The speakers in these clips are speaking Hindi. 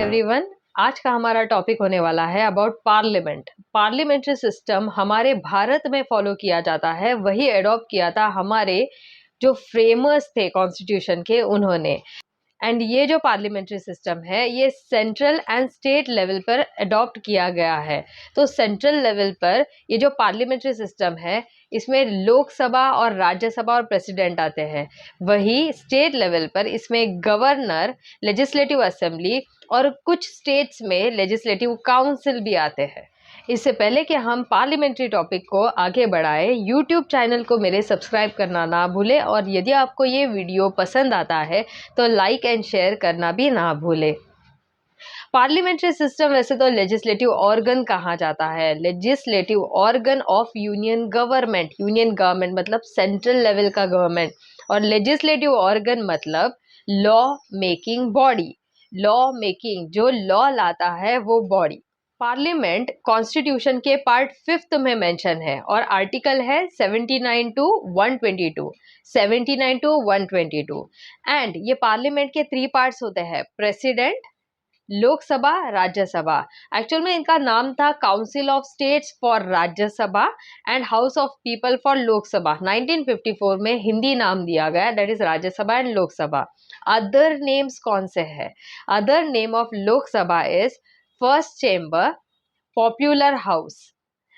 एवरीवन। आज का हमारा टॉपिक होने वाला है अबाउट पार्लियामेंट। पार्लियामेंट्री सिस्टम हमारे भारत में फॉलो किया जाता है, वही एडॉप्ट किया था हमारे जो फ्रेमर्स थे कॉन्स्टिट्यूशन के, उन्होंने। एंड ये जो पार्लियामेंट्री सिस्टम है ये सेंट्रल एंड स्टेट लेवल पर अडॉप्ट किया गया है। तो सेंट्रल लेवल पर ये जो पार्लियामेंट्री सिस्टम है इसमें लोकसभा और राज्यसभा और प्रेसिडेंट आते हैं। वही स्टेट लेवल पर इसमें गवर्नर, लेजिस्लेटिव असेंबली और कुछ स्टेट्स में लेजिस्लेटिव काउंसिल भी आते हैं। इससे पहले कि हम पार्लियामेंट्री टॉपिक को आगे बढ़ाएं, यूट्यूब चैनल को मेरे सब्सक्राइब करना ना भूलें और यदि आपको ये वीडियो पसंद आता है तो लाइक एंड शेयर करना भी ना भूलें। पार्लियामेंट्री सिस्टम वैसे तो लेजिस्लेटिव ऑर्गन कहा जाता है, legislative organ of union government. Union government मतलब सेंट्रल लेवल का गवर्नमेंट, और लेजिस्लेटिव ऑर्गन मतलब law making body. Law making, जो लॉ लाता है वो बॉडी। पार्लियामेंट कॉन्स्टिट्यूशन के पार्ट 5 में मेंशन है और आर्टिकल है 79 to 122, 79 to 122। एंड ये पार्लियामेंट के 3 पार्ट्स होते हैं, प्रेसिडेंट, लोकसभा, राज्यसभा। एक्चुअल में इनका नाम था council of states for Rajya Sabha and house of people for Lok Sabha. 1954 में हिंदी नाम दिया गया, that is Rajya Sabha and Lok Sabha. Other names कौन से हैं? Other name of Lok Sabha is first chamber, popular house,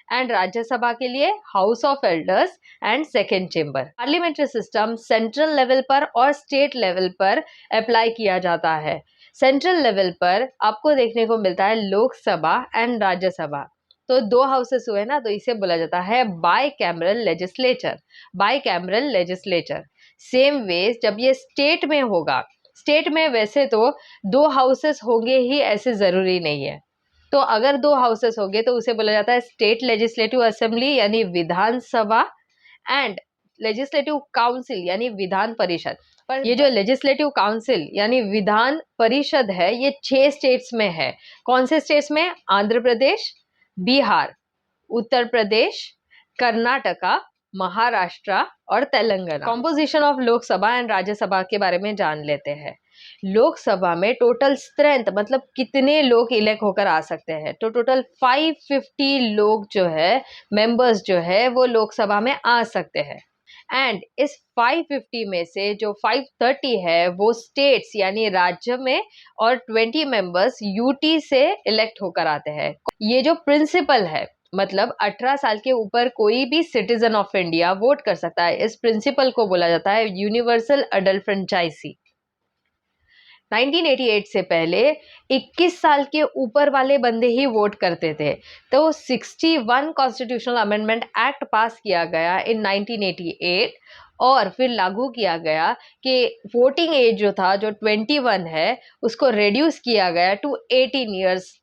and Rajya Sabha के लिए house of elders and second chamber. Parliamentary system central level पर और स्टेट लेवल पर अप्लाई किया जाता है। सेंट्रल लेवल पर आपको देखने को मिलता है लोकसभा एंड राज्यसभा, तो 2 हाउसेस हुए ना, तो इसे बोला जाता है by cameral legislature. By cameral legislature. Same way जब ये स्टेट में होगा, स्टेट में वैसे तो 2 हाउसेस होंगे ही ऐसे ज़रूरी नहीं है, तो अगर 2 हाउसेस होंगे तो उसे बोला जाता है स्टेट लेजिस्लेटिव असेंबली यानी विधानसभा, एंड लेजिस्लेटिव काउंसिल यानी विधान परिषद। पर ये जो लेजिस्लेटिव काउंसिल यानी विधान परिषद है ये 6 स्टेट्स में है। कौन से स्टेट्स में? आंध्र प्रदेश, बिहार, उत्तर प्रदेश, कर्नाटका, महाराष्ट्र और Telangana. Composition of Lok Sabha and Rajya Sabha के बारे में जान लेते हैं। लोकसभा में टोटल स्ट्रेंथ मतलब कितने लोग इलेक्ट होकर आ सकते हैं, तो टोटल 550 लोग जो है, मेंबर्स जो है वो लोकसभा में आ सकते हैं। एंड इस 550 में से जो 530 है वो स्टेट्स यानी राज्य में, और 20 मेंबर्स यूटी से इलेक्ट होकर आते हैं। ये जो प्रिंसिपल है मतलब 18 साल के ऊपर कोई भी सिटीजन ऑफ इंडिया वोट कर सकता है। इस प्रिंसिपल को बोला जाता है यूनिवर्सल अडल्ट फ्रेंचाइजी। 1988 से पहले 21 साल के ऊपर वाले बंदे ही वोट करते थे, तो 61 कॉन्स्टिट्यूशनल अमेंडमेंट एक्ट पास किया गया इन 1988 और फिर लागू किया गया कि वोटिंग एज जो था, जो 21 है, उसको रिड्यूस किया गया टू 18 ईयर्स।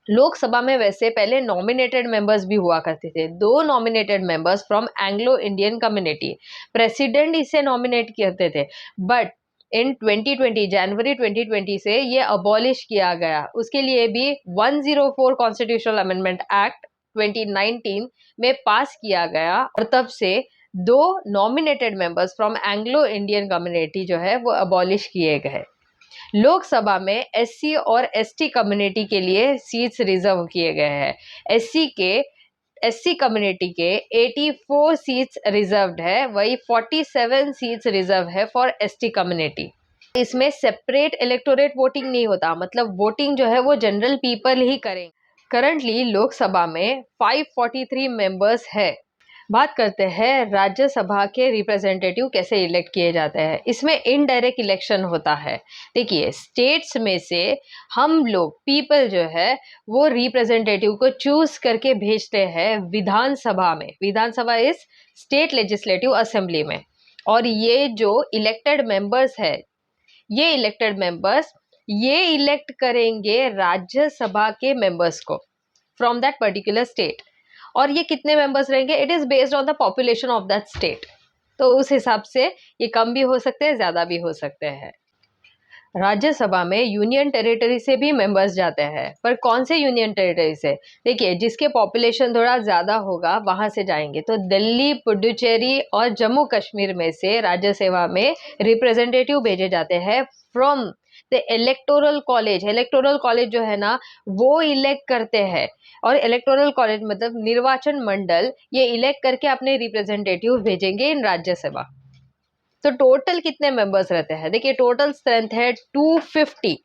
लोकसभा में वैसे पहले नॉमिनेटेड मेंबर्स भी हुआ करते थे, 2 nominated members from Anglo Indian community. President इसे नॉमिनेट करते थे, बट इन 2020 जनवरी 2020 से ये अबॉलिश किया गया। उसके लिए भी 104 कॉन्स्टिट्यूशनल अमेंडमेंट एक्ट 2019 में पास किया गया और तब से 2 nominated members from Anglo Indian community जो है वो अबॉलिश किए गए। लोकसभा में एससी और एसटी कम्युनिटी के लिए सीट्स रिजर्व किए गए हैं। एससी कम्युनिटी के 84 सीट्स रिजर्व्ड है, वही 47 सीट्स रिजर्व है फॉर एसटी कम्युनिटी। इसमें सेपरेट इलेक्टोरेट वोटिंग नहीं होता, मतलब वोटिंग जो है वो जनरल पीपल ही करेंगे। करंटली लोकसभा में 543 मेंबर्स है। बात करते हैं राज्यसभा के रिप्रेजेंटेटिव कैसे इलेक्ट किए जाते हैं। इसमें इनडायरेक्ट इलेक्शन होता है। देखिए, स्टेट्स में से हम लोग पीपल जो है वो रिप्रेजेंटेटिव को चूज करके भेजते हैं विधानसभा में। विधानसभा इज स्टेट लेजिस्लेटिव असेंबली में, और ये जो इलेक्टेड मेंबर्स है, ये इलेक्टेड मेंबर्स ये इलेक्ट करेंगे राज्यसभा के मेंबर्स को फ्रॉम दैट पर्टिकुलर स्टेट। और ये कितने मेंबर्स रहेंगे? It is based on the population of that state, तो उस हिसाब से ये कम भी हो सकते हैं, ज़्यादा भी हो सकते हैं। राज्यसभा में यूनियन टेरिटरी से भी मेंबर्स जाते हैं, पर कौन से यूनियन टेरिटरी से? देखिए, जिसके पॉपुलेशन थोड़ा ज़्यादा होगा वहाँ से जाएंगे। तो दिल्ली, पुडुचेरी और जम्मू कश्मीर में से राज्यसभा में रिप्रेजेंटेटिव भेजे जाते हैं from the electoral college. Electoral college जो है ना, वो इलेक्ट करते हैं, और इलेक्टोरल कॉलेज मतलब निर्वाचन मंडल, ये इलेक्ट करके अपने रिप्रेजेंटेटिव भेजेंगे इन राज्यसभा। तो टोटल कितने मेंबर्स रहते हैं? देखिए, टोटल स्ट्रेंथ है 250,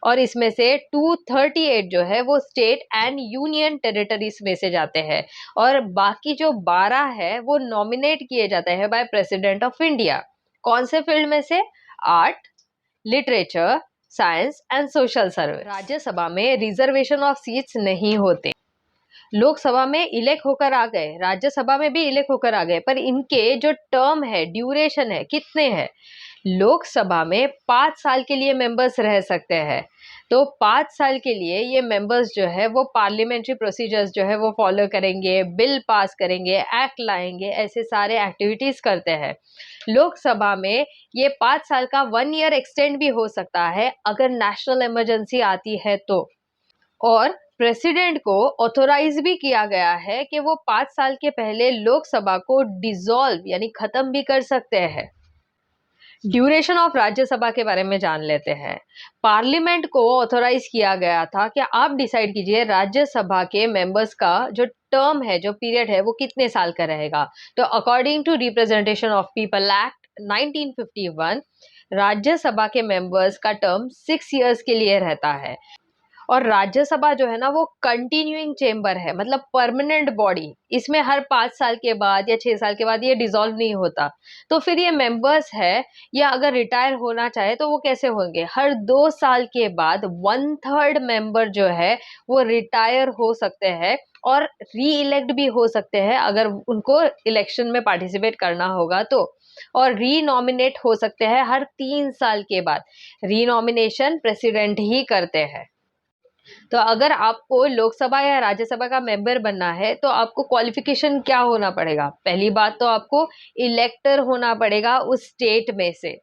और इसमें से 238 जो है वो स्टेट एंड यूनियन टेरिटरीज में से जाते हैं, और बाकी जो 12 है वो नॉमिनेट किए जाते हैं बाय प्रेसिडेंट ऑफ इंडिया। कौन से फील्ड में से? Art, literature, science and social service. Rajya Sabha में रिजर्वेशन ऑफ सीट्स नहीं होते। लोकसभा में इलेक्ट होकर आ गए, राज्यसभा में भी इलेक्ट होकर आ गए, पर इनके जो टर्म है, ड्यूरेशन है, कितने हैं? लोकसभा में 5 साल के लिए मेंबर्स रह सकते हैं। तो 5 साल के लिए ये मेंबर्स जो है वो पार्लियामेंट्री प्रोसीजर्स जो है वो फॉलो करेंगे, बिल पास करेंगे, एक्ट लाएंगे, ऐसे सारे एक्टिविटीज करते हैं। लोकसभा में ये 5 साल का 1 ईयर एक्सटेंड भी हो सकता है अगर नेशनल इमरजेंसी आती है तो। और प्रेसिडेंट को ऑथोराइज भी किया गया है कि वो 5 साल के पहले लोकसभा को डिसॉल्व यानी खत्म भी कर सकते हैं। ड्यूरेशन ऑफ राज्यसभा के बारे में जान लेते हैं। पार्लियामेंट को ऑथोराइज किया गया था कि आप डिसाइड कीजिए राज्यसभा के मेंबर्स का जो टर्म है, जो पीरियड है, वो कितने साल का रहेगा। तो according to representation of people act 1951, Rajya Sabha के मेंबर्स का टर्म 6 ईयर्स के लिए रहता है। और राज्यसभा जो है ना, वो कंटिन्यूइंग चेम्बर है, मतलब परमानेंट बॉडी। इसमें हर 5 साल के बाद या 6 साल के बाद ये डिसॉल्व नहीं होता। तो फिर ये मेंबर्स है, या अगर रिटायर होना चाहे तो वो कैसे होंगे? हर 2 साल के बाद 1/3 मेंबर जो है वो रिटायर हो सकते हैं और री इलेक्ट भी हो सकते हैं अगर उनको इलेक्शन में पार्टिसिपेट करना होगा तो। और री नॉमिनेट हो सकते हैं हर 3 साल के बाद। री नॉमिनेशन प्रेसिडेंट ही करते हैं। तो अगर आपको लोकसभा या राज्यसभा का मेंबर बनना है तो आपको क्वालिफिकेशन क्या होना पड़ेगा? पहली बात तो आपको इलेक्टर होना पड़ेगा उस स्टेट में से।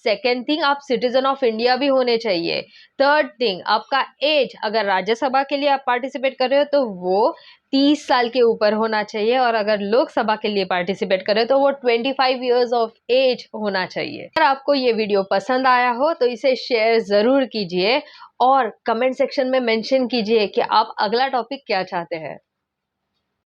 सेकेंड थिंग, आप सिटीजन ऑफ इंडिया भी होने चाहिए। थर्ड थिंग, आपका एज, अगर राज्यसभा के लिए आप पार्टिसिपेट कर रहे हो तो वो 30 साल के ऊपर होना चाहिए, और अगर लोकसभा के लिए पार्टिसिपेट कर रहे हो तो वो 25 ईयर्स ऑफ एज होना चाहिए। अगर आपको ये वीडियो पसंद आया हो तो इसे शेयर ज़रूर कीजिए, और कमेंट सेक्शन में मेंशन कीजिए कि आप अगला टॉपिक क्या चाहते हैं।